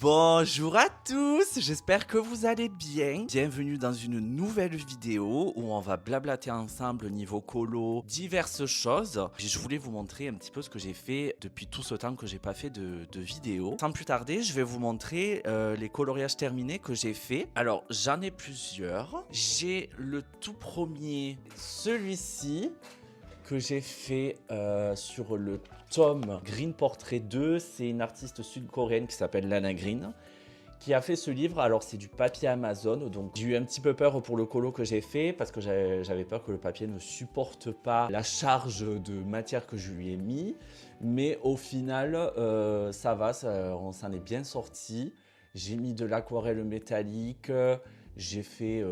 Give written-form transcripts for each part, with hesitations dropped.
Bonjour à tous, j'espère que vous allez bien. Bienvenue dans une nouvelle vidéo où on va blablater ensemble niveau colo, diverses choses. Je voulais vous montrer un petit peu ce que j'ai fait depuis tout ce temps que j'ai pas fait de vidéo. Sans plus tarder, je vais vous montrer les coloriages terminés que j'ai fait. Alors, j'en ai plusieurs. J'ai le tout premier, celui-ci, que j'ai fait sur le tome Green Portrait 2. C'est une artiste sud-coréenne qui s'appelle Lana Green qui a fait ce livre. Alors c'est du papier Amazon, donc j'ai eu un petit peu peur pour le colo que j'ai fait parce que j'avais peur que le papier ne supporte pas la charge de matière que je lui ai mis, mais au final ça va, on s'en est bien sorti. J'ai mis de l'aquarelle métallique, j'ai fait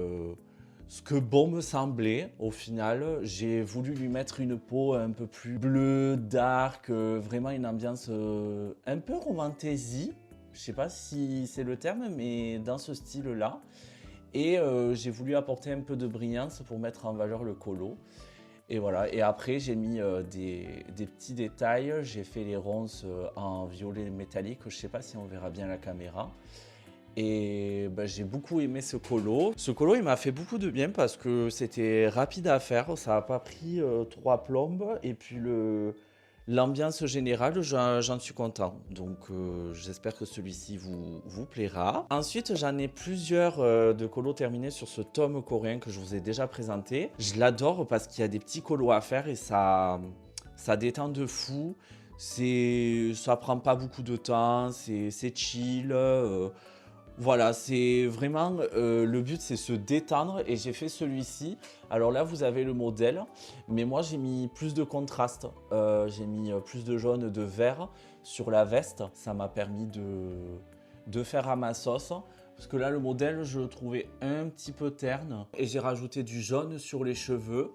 ce que bon me semblait. Au final, j'ai voulu lui mettre une peau un peu plus bleue, dark, vraiment une ambiance un peu romantasy. Je sais pas si c'est le terme, mais dans ce style-là. Et j'ai voulu apporter un peu de brillance pour mettre en valeur le colo. Et voilà. Et après, j'ai mis des petits détails. J'ai fait les ronces en violet métallique. Je sais pas si on verra bien la caméra. Et ben, j'ai beaucoup aimé ce colo. Ce colo, il m'a fait beaucoup de bien parce que c'était rapide à faire. Ça n'a pas pris 3 plombes. Et puis l'ambiance générale, j'en suis content. Donc j'espère que celui-ci vous plaira. Ensuite, j'en ai plusieurs de colos terminés sur ce tome coréen que je vous ai déjà présenté. Je l'adore parce qu'il y a des petits colos à faire et ça détend de fou. Ça prend pas beaucoup de temps, c'est chill. Voilà, c'est vraiment le but, c'est se détendre et j'ai fait celui-ci. Alors là, vous avez le modèle, mais moi j'ai mis plus de contraste. J'ai mis plus de jaune, de vert sur la veste. Ça m'a permis de faire à ma sauce. Parce que là, le modèle, je le trouvais un petit peu terne. Et j'ai rajouté du jaune sur les cheveux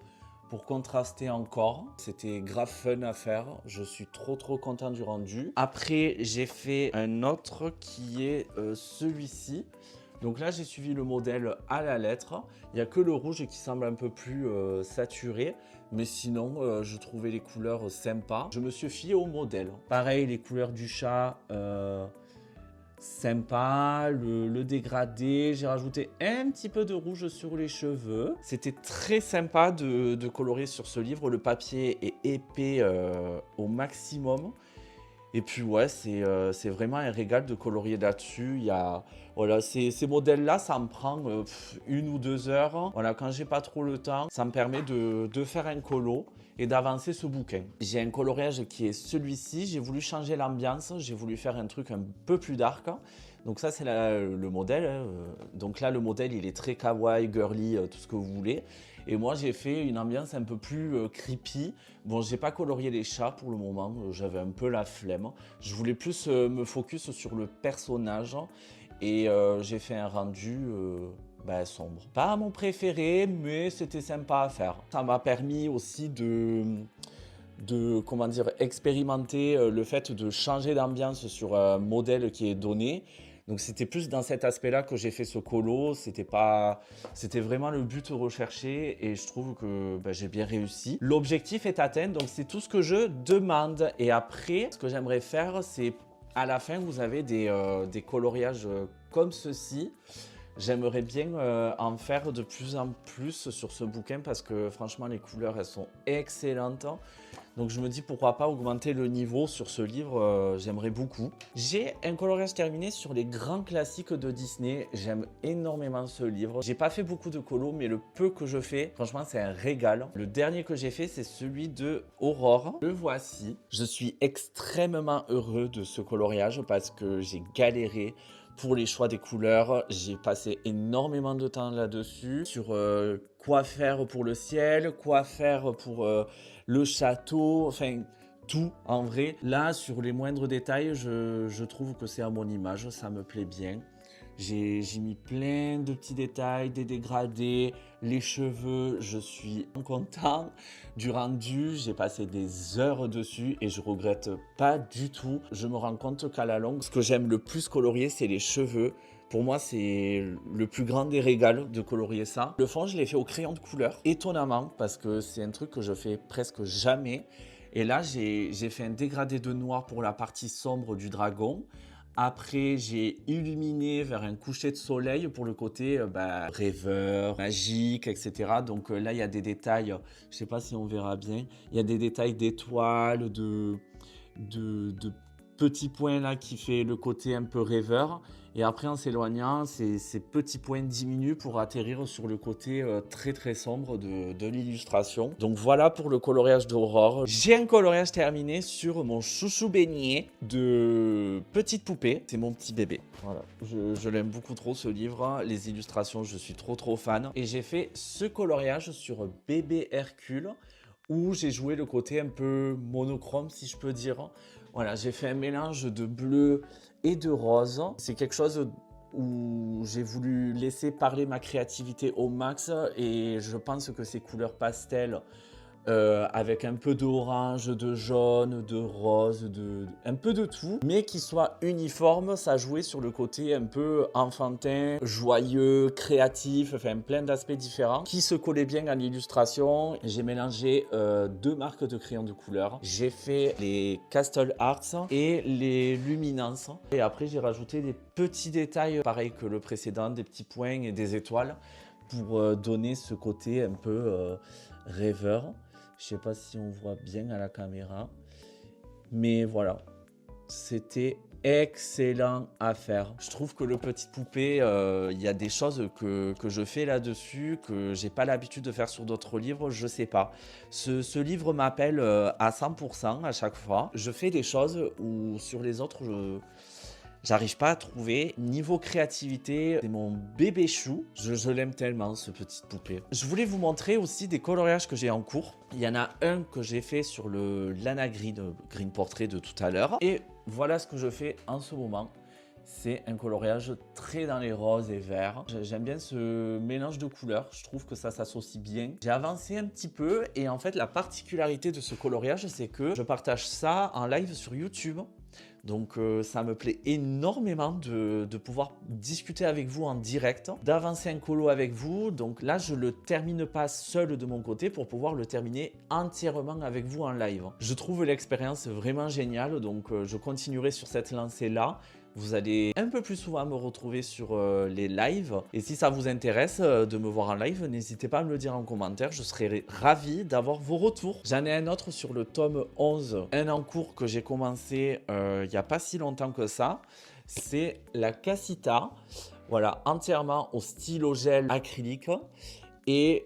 pour contraster encore. C'était grave fun à faire. Je suis trop content du rendu. Après, j'ai fait un autre qui est celui-ci. Donc là, j'ai suivi le modèle à la lettre. Il n'y a que le rouge qui semble un peu plus saturé. Mais sinon, je trouvais les couleurs sympas. Je me suis fié au modèle. Pareil, les couleurs du chat... sympa, le dégradé, j'ai rajouté un petit peu de rouge sur les cheveux. C'était très sympa de colorer sur ce livre, le papier est épais au maximum. Et puis ouais, c'est vraiment un régal de colorier là-dessus. Voilà, ces modèles-là, ça me prend 1 ou 2 heures. Voilà, quand j'ai pas trop le temps, ça me permet de faire un colo et d'avancer ce bouquin. J'ai un coloriage qui est celui-ci. J'ai voulu changer l'ambiance. J'ai voulu faire un truc un peu plus dark. Donc ça, c'est le modèle. Donc là, le modèle, il est très kawaii, girly, tout ce que vous voulez. Et moi, j'ai fait une ambiance un peu plus creepy. Bon, j'ai pas colorié les chats pour le moment. J'avais un peu la flemme. Je voulais plus me focus sur le personnage. Et j'ai fait un rendu sombre. Pas mon préféré, mais c'était sympa à faire. Ça m'a permis aussi comment dire, expérimenter le fait de changer d'ambiance sur un modèle qui est donné. Donc c'était plus dans cet aspect-là que j'ai fait ce colo. C'était vraiment le but recherché et je trouve que j'ai bien réussi. L'objectif est atteint, donc c'est tout ce que je demande. Et après, ce que j'aimerais faire, c'est à la fin, vous avez des coloriages comme ceci. J'aimerais bien en faire de plus en plus sur ce bouquin parce que franchement, les couleurs, elles sont excellentes. Donc je me dis pourquoi pas augmenter le niveau sur ce livre, j'aimerais beaucoup. J'ai un coloriage terminé sur les grands classiques de Disney. J'aime énormément ce livre. J'ai pas fait beaucoup de colos, mais le peu que je fais, franchement, c'est un régal. Le dernier que j'ai fait, c'est celui de Aurore. Le voici. Je suis extrêmement heureux de ce coloriage parce que j'ai galéré pour les choix des couleurs. J'ai passé énormément de temps là-dessus, sur quoi faire pour le ciel, quoi faire pour le château, enfin tout en vrai. Là, sur les moindres détails, je trouve que c'est à mon image, ça me plaît bien. J'ai mis plein de petits détails, des dégradés, les cheveux, je suis content du rendu. J'ai passé des heures dessus et je regrette pas du tout. Je me rends compte qu'à la longue, ce que j'aime le plus colorier, c'est les cheveux. Pour moi, c'est le plus grand des régals de colorier ça. Le fond, je l'ai fait au crayon de couleur, étonnamment, parce que c'est un truc que je fais presque jamais. Et là, j'ai fait un dégradé de noir pour la partie sombre du dragon, Après, j'ai illuminé vers un coucher de soleil pour le côté rêveur, magique, etc. Donc là, il y a des détails, je ne sais pas si on verra bien, il y a des détails d'étoiles, de petits points là qui fait le côté un peu rêveur. Et après, en s'éloignant, ces petits points diminuent pour atterrir sur le côté très très sombre de l'illustration. Donc voilà pour le coloriage d'Aurore. J'ai un coloriage terminé sur mon chouchou beignet de petite poupée. C'est mon petit bébé. Voilà, je l'aime beaucoup trop ce livre. Les illustrations, je suis trop fan. Et j'ai fait ce coloriage sur Bébé Hercule où j'ai joué le côté un peu monochrome, si je peux dire. Voilà, j'ai fait un mélange de bleu et de rose. C'est quelque chose où j'ai voulu laisser parler ma créativité au max et je pense que ces couleurs pastel avec un peu d'orange, de jaune, de rose, un peu de tout, mais qui soit uniforme, ça jouait sur le côté un peu enfantin, joyeux, créatif, enfin plein d'aspects différents, qui se collaient bien à l'illustration. J'ai mélangé deux marques de crayons de couleur. J'ai fait les Castle Arts et les Luminance. Et après, j'ai rajouté des petits détails, pareil que le précédent, des petits points et des étoiles, pour donner ce côté un peu rêveur. Je sais pas si on voit bien à la caméra, mais voilà, c'était excellent à faire. Je trouve que le Petite Poupée, il y a des choses que je fais là-dessus, que j'ai pas l'habitude de faire sur d'autres livres, je sais pas. Ce livre m'appelle à 100% à chaque fois. Je fais des choses où sur les autres, j'arrive pas à trouver. Niveau créativité, c'est mon bébé chou. Je l'aime tellement, ce Petite Poupée. Je voulais vous montrer aussi des coloriages que j'ai en cours. Il y en a un que j'ai fait sur le Lana Green Portrait de tout à l'heure. Et voilà ce que je fais en ce moment. C'est un coloriage très dans les roses et verts. J'aime bien ce mélange de couleurs. Je trouve que ça s'associe bien. J'ai avancé un petit peu et en fait, la particularité de ce coloriage, c'est que je partage ça en live sur YouTube. Donc ça me plaît énormément de pouvoir discuter avec vous en direct, d'avancer un colo avec vous. Donc là, je ne le termine pas seul de mon côté pour pouvoir le terminer entièrement avec vous en live. Je trouve l'expérience vraiment géniale, donc je continuerai sur cette lancée-là. Vous allez un peu plus souvent me retrouver sur les lives. Et si ça vous intéresse de me voir en live, n'hésitez pas à me le dire en commentaire. Je serai ravi d'avoir vos retours. J'en ai un autre sur le tome 11, un en cours que j'ai commencé il n'y a pas si longtemps que ça. C'est la Casita. Voilà, entièrement au stylo gel acrylique. Et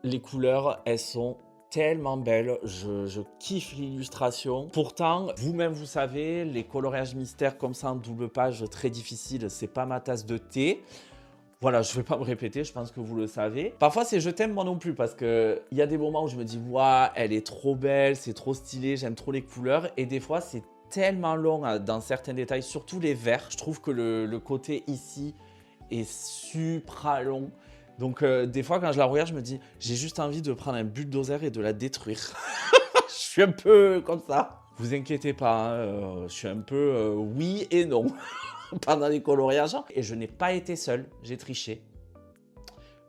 les couleurs, elles sont tellement belle, je kiffe l'illustration. Pourtant, vous-même vous savez, les coloriages mystères comme ça en double page, très difficile, c'est pas ma tasse de thé. Voilà, je vais pas me répéter, je pense que vous le savez. Parfois, c'est je t'aime moi non plus parce que il y a des moments où je me dis, waouh, elle est trop belle, c'est trop stylé, j'aime trop les couleurs. Et des fois, c'est tellement long dans certains détails, surtout les verts. Je trouve que le côté ici est super long. Donc des fois quand je la regarde, je me dis j'ai juste envie de prendre un bulldozer et de la détruire. Je suis un peu comme ça. Vous inquiétez pas, hein, je suis un peu oui et non pendant les coloriages. Et je n'ai pas été seul, j'ai triché.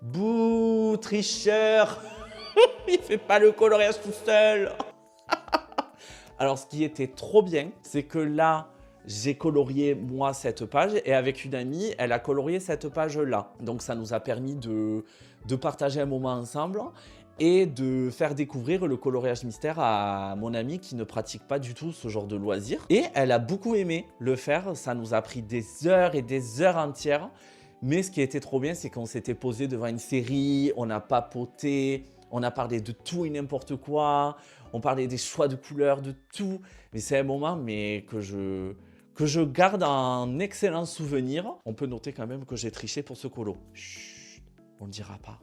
Bouh, tricheur. Il fait pas le coloriage tout seul. Alors ce qui était trop bien, c'est que là, j'ai colorié moi cette page et avec une amie, elle a colorié cette page-là. Donc ça nous a permis de partager un moment ensemble et de faire découvrir le coloriage mystère à mon amie qui ne pratique pas du tout ce genre de loisir. Et elle a beaucoup aimé le faire, ça nous a pris des heures et des heures entières. Mais ce qui était trop bien, c'est qu'on s'était posé devant une série, on a papoté, on a parlé de tout et n'importe quoi, on parlait des choix de couleurs, de tout. Mais c'est un moment que je garde en excellent souvenir. On peut noter quand même que j'ai triché pour ce colo. Chut, on ne dira pas.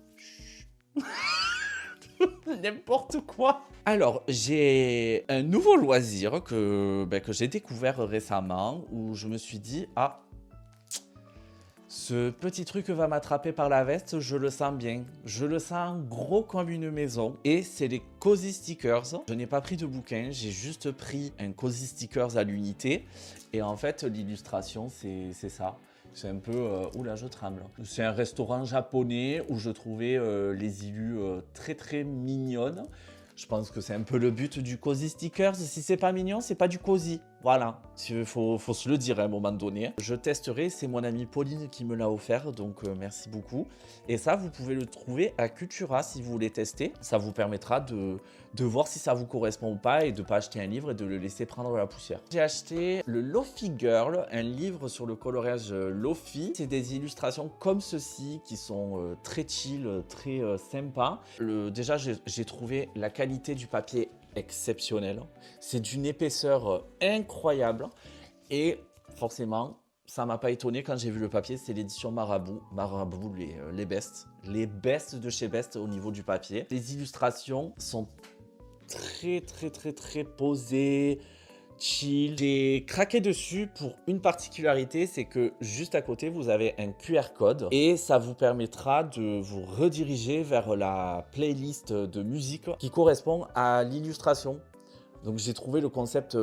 N'importe quoi. Alors, j'ai un nouveau loisir que j'ai découvert récemment où je me suis dit, ah, ce petit truc va m'attraper par la veste, je le sens bien. Je le sens gros comme une maison. Et c'est les Cozy Stickers. Je n'ai pas pris de bouquin, j'ai juste pris un Cozy Stickers à l'unité. Et en fait, l'illustration, c'est ça. C'est un peu... oula, je tremble. C'est un restaurant japonais où je trouvais les illus très très mignonnes. Je pense que c'est un peu le but du Cozy Stickers. Si c'est pas mignon, c'est pas du cozy. Voilà, il faut se le dire à un moment donné. Je testerai, c'est mon amie Pauline qui me l'a offert, donc merci beaucoup. Et ça, vous pouvez le trouver à Cultura si vous voulez tester. Ça vous permettra de voir si ça vous correspond ou pas et de ne pas acheter un livre et de le laisser prendre la poussière. J'ai acheté le Lofi Girl, un livre sur le coloriage Lofi. C'est des illustrations comme ceci qui sont très chill, très sympas. Déjà, j'ai trouvé la qualité du papier exceptionnelle. C'est d'une épaisseur incroyable. Et forcément, ça m'a pas étonné quand j'ai vu le papier. C'est l'édition Marabout. Marabout, les bestes. Les bestes de chez Best au niveau du papier. Les illustrations sont très posées, chill. J'ai craqué dessus pour une particularité, c'est que juste à côté vous avez un QR code et ça vous permettra de vous rediriger vers la playlist de musique qui correspond à l'illustration. Donc j'ai trouvé le concept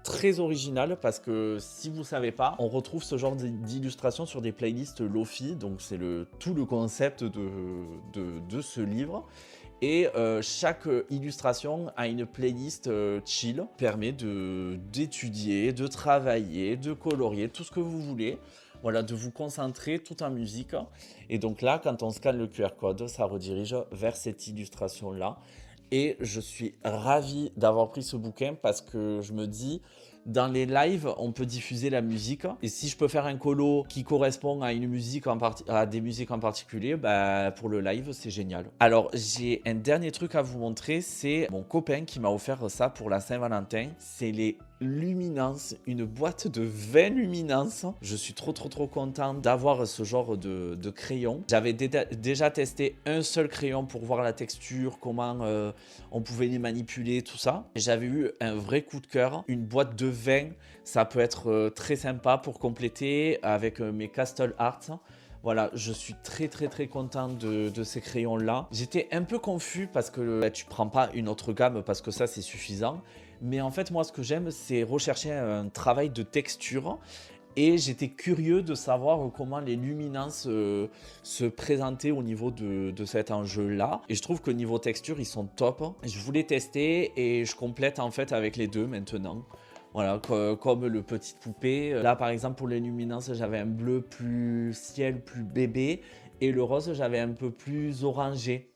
très original parce que si vous ne savez pas, on retrouve ce genre d'illustration sur des playlists Lofi, donc c'est tout le concept de ce livre. Et chaque illustration a une playlist chill, permet d'étudier, de travailler, de colorier, tout ce que vous voulez. Voilà, de vous concentrer tout en musique. Et donc là, quand on scanne le QR code, ça redirige vers cette illustration-là. Et je suis ravi d'avoir pris ce bouquin parce que je me dis, dans les lives, on peut diffuser la musique. Et si je peux faire un colo qui correspond à une musique à des musiques en particulier, bah, pour le live, c'est génial. Alors, j'ai un dernier truc à vous montrer. C'est mon copain qui m'a offert ça pour la Saint-Valentin. C'est les Luminance, une boîte de 20 luminances. Je suis trop content d'avoir ce genre de crayon. J'avais déjà testé un seul crayon pour voir la texture, comment on pouvait les manipuler, tout ça. J'avais eu un vrai coup de cœur. Une boîte de 20, ça peut être très sympa pour compléter avec mes Castle Arts. Voilà, je suis très content de ces crayons là. J'étais un peu confus parce que tu prends pas une autre gamme parce que ça c'est suffisant. Mais en fait moi ce que j'aime c'est rechercher un travail de texture. Et j'étais curieux de savoir comment les luminances se présentaient au niveau de cet enjeu-là. Et je trouve que niveau texture, ils sont top. Je voulais tester et je complète en fait avec les deux maintenant. Voilà, comme le petite poupée. Là, par exemple, pour les luminances, j'avais un bleu plus ciel, plus bébé. Et le rose, j'avais un peu plus orangé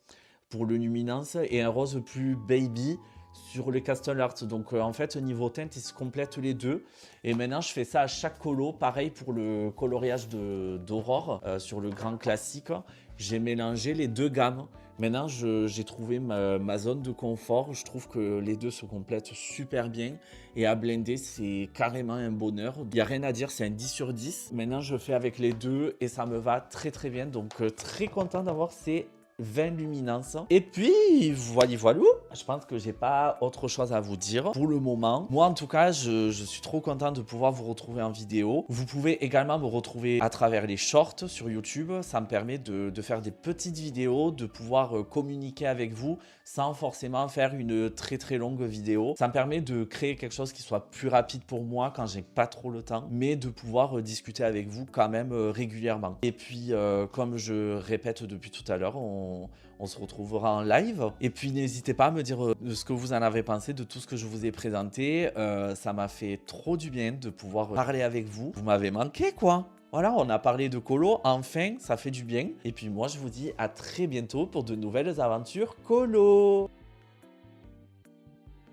pour le luminance. Et un rose plus baby sur les Castle Arts. Donc, en fait, niveau teinte, ils se complètent les deux. Et maintenant, je fais ça à chaque colo. Pareil pour le coloriage d'Aurore sur le grand classique. J'ai mélangé les deux gammes. Maintenant, j'ai trouvé ma zone de confort. Je trouve que les deux se complètent super bien. Et à blender, c'est carrément un bonheur. Il n'y a rien à dire, c'est un 10 sur 10. Maintenant, je fais avec les deux et ça me va très bien. Donc, très content d'avoir ces 20 luminances. Et puis, voilà. Je pense que j'ai pas autre chose à vous dire pour le moment. Moi, en tout cas, je suis trop content de pouvoir vous retrouver en vidéo. Vous pouvez également me retrouver à travers les shorts sur YouTube. Ça me permet de faire des petites vidéos, de pouvoir communiquer avec vous sans forcément faire une très longue vidéo. Ça me permet de créer quelque chose qui soit plus rapide pour moi quand j'ai pas trop le temps, mais de pouvoir discuter avec vous quand même régulièrement. Et puis, comme je répète depuis tout à l'heure, on se retrouvera en live. Et puis n'hésitez pas à me dire ce que vous en avez pensé de tout ce que je vous ai présenté. Ça m'a fait trop du bien de pouvoir parler avec vous. Vous m'avez manqué quoi. Voilà, on a parlé de colo, enfin, ça fait du bien. Et puis moi, je vous dis à très bientôt pour de nouvelles aventures colo.